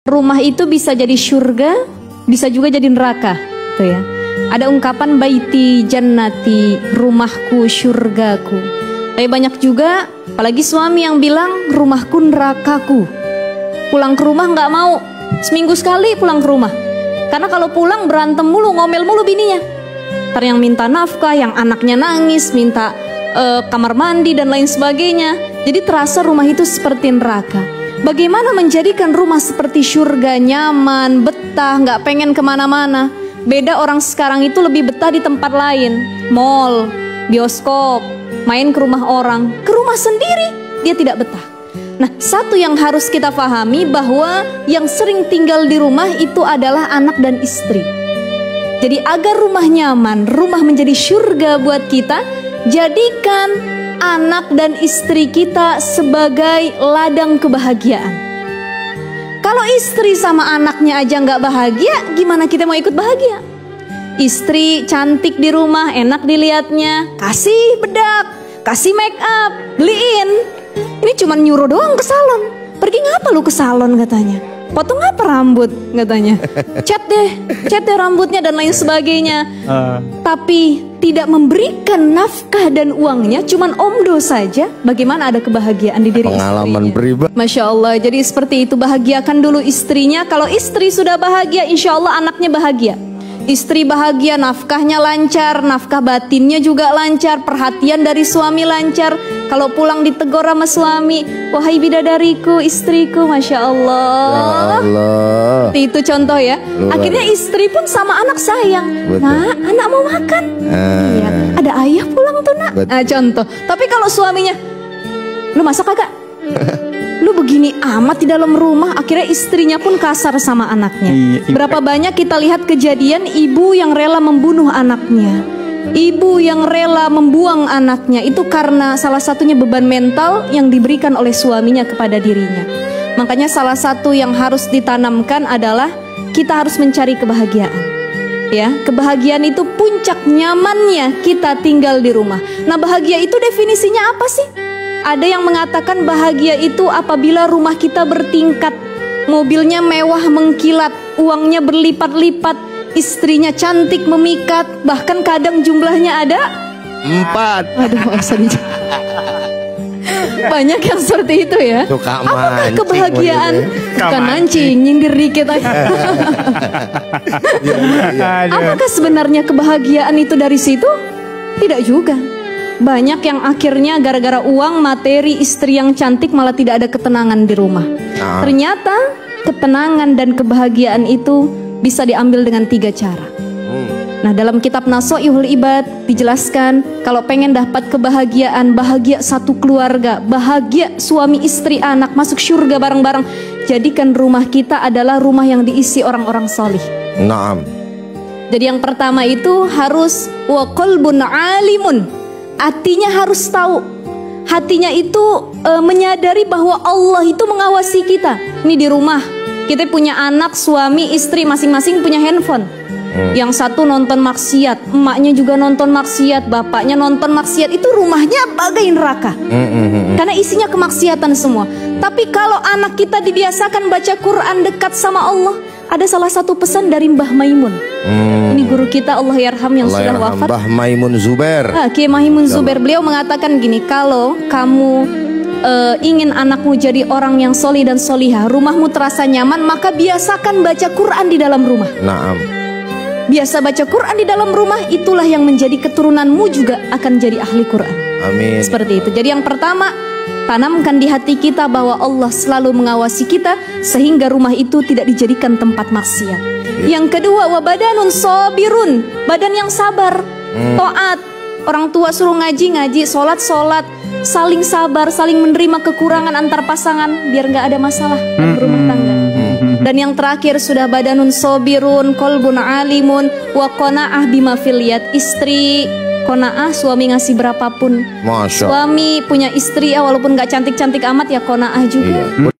Rumah itu bisa jadi surga, bisa juga jadi neraka, tuh ya. Ada ungkapan baiti jannati, rumahku surgaku. Tapi banyak juga, apalagi suami yang bilang rumahku nerakaku. Pulang ke rumah nggak mau, seminggu sekali pulang ke rumah. Karena kalau pulang berantem mulu, ngomel mulu bininya. Ntar yang minta nafkah, yang anaknya nangis, minta kamar mandi dan lain sebagainya. Jadi terasa rumah itu seperti neraka. Bagaimana menjadikan rumah seperti surga, nyaman, betah, nggak pengen kemana-mana. Beda orang sekarang itu lebih betah di tempat lain, mall, bioskop, main ke rumah orang. Ke rumah sendiri dia tidak betah. Nah, satu yang harus kita pahami bahwa yang sering tinggal di rumah itu adalah anak dan istri. Jadi agar rumah nyaman, rumah menjadi surga buat kita, jadikan anak dan istri kita sebagai ladang kebahagiaan. Kalau istri sama anaknya aja nggak bahagia, gimana kita mau ikut bahagia? Istri cantik di rumah, enak dilihatnya, kasih bedak, kasih make up, beliin. Ini cuma nyuruh doang ke salon. Pergi ngapa lu ke salon katanya? Potong apa rambut katanya? Cat deh rambutnya dan lain sebagainya. Tapi tidak memberikan nafkah dan uangnya, cuman omdo saja. Bagaimana ada kebahagiaan di diri pengalaman istrinya? pribadi. Masya Allah. Jadi seperti itu, bahagiakan dulu istrinya. Kalau istri sudah bahagia, insya Allah anaknya bahagia. Istri bahagia, nafkahnya lancar, nafkah batinnya juga lancar, perhatian dari suami lancar. Kalau pulang ditegur sama suami, wahai bidadariku, istriku, Masya Allah. Ya Allah. Itu contoh ya. Akhirnya istri pun sama anak sayang. Betul. Nak, anak mau makan. Iya, ada ayah pulang tuh nak. Nah, contoh. Tapi kalau suaminya, lu masak kagak? Lu begini amat di dalam rumah, akhirnya istrinya pun kasar sama anaknya. Berapa banyak kita lihat kejadian ibu yang rela membunuh anaknya, ibu yang rela membuang anaknya, itu karena salah satunya beban mental yang diberikan oleh suaminya kepada dirinya. Makanya salah satu yang harus ditanamkan adalah kita harus mencari kebahagiaan. Ya, kebahagiaan itu puncak nyamannya kita tinggal di rumah. Nah, bahagia itu definisinya apa sih? Ada yang mengatakan bahagia itu apabila rumah kita bertingkat, mobilnya mewah mengkilat, uangnya berlipat-lipat, istrinya cantik memikat, bahkan kadang jumlahnya ada 4. Aduh, banyak yang seperti itu ya. Apakah kebahagiaan? Bukan mancing, nyindir dikit aja. Apakah sebenarnya kebahagiaan itu dari situ? Tidak juga. Banyak yang akhirnya gara-gara uang, materi, istri yang cantik malah tidak ada ketenangan di rumah. Ternyata ketenangan dan kebahagiaan itu bisa diambil dengan 3 cara. Nah, dalam kitab Nasha'ihul Ibad dijelaskan kalau pengen dapat kebahagiaan, bahagia satu keluarga, bahagia suami istri anak, masuk surga bareng-bareng, jadikan rumah kita adalah rumah yang diisi orang-orang salih. Naam. Jadi yang pertama itu harus wa qalbun alimun. Hatinya harus tahu, hatinya itu menyadari bahwa Allah itu mengawasi kita. Ini di rumah, kita punya anak, suami, istri, masing-masing punya handphone. Yang satu nonton maksiat, emaknya juga nonton maksiat, bapaknya nonton maksiat. Itu rumahnya bagai neraka, karena isinya kemaksiatan semua. Tapi kalau anak kita dibiasakan baca Quran, dekat sama Allah, ada salah satu pesan dari Mbah Maimun. Ini guru kita, Allah yarham, yang sudah wafat, Mbah Maimun Zubair. Kiai Maimun Zubair. Beliau mengatakan gini, kalau kamu ingin anakmu jadi orang yang solih dan solihah, rumahmu terasa nyaman, maka biasakan baca Quran di dalam rumah. Naam. Biasa baca Quran di dalam rumah, itulah yang menjadi keturunanmu juga akan jadi ahli Quran. Amin. Seperti itu. Jadi yang pertama, tanamkan di hati kita bahwa Allah selalu mengawasi kita, sehingga rumah itu tidak dijadikan tempat maksiat. Yang kedua, wabadanun sobirun, badan yang sabar, taat. Orang tua suruh ngaji, sholat, saling sabar, saling menerima kekurangan antar pasangan, biar nggak ada masalah berumah tangga. Dan yang terakhir sudah badanun sobirun, kolbun alimun, wa qanaah bima filiyat. Istri qanaah, suami ngasih berapapun. Masya. Suami punya istri ya, walaupun nggak cantik-cantik amat ya qanaah juga.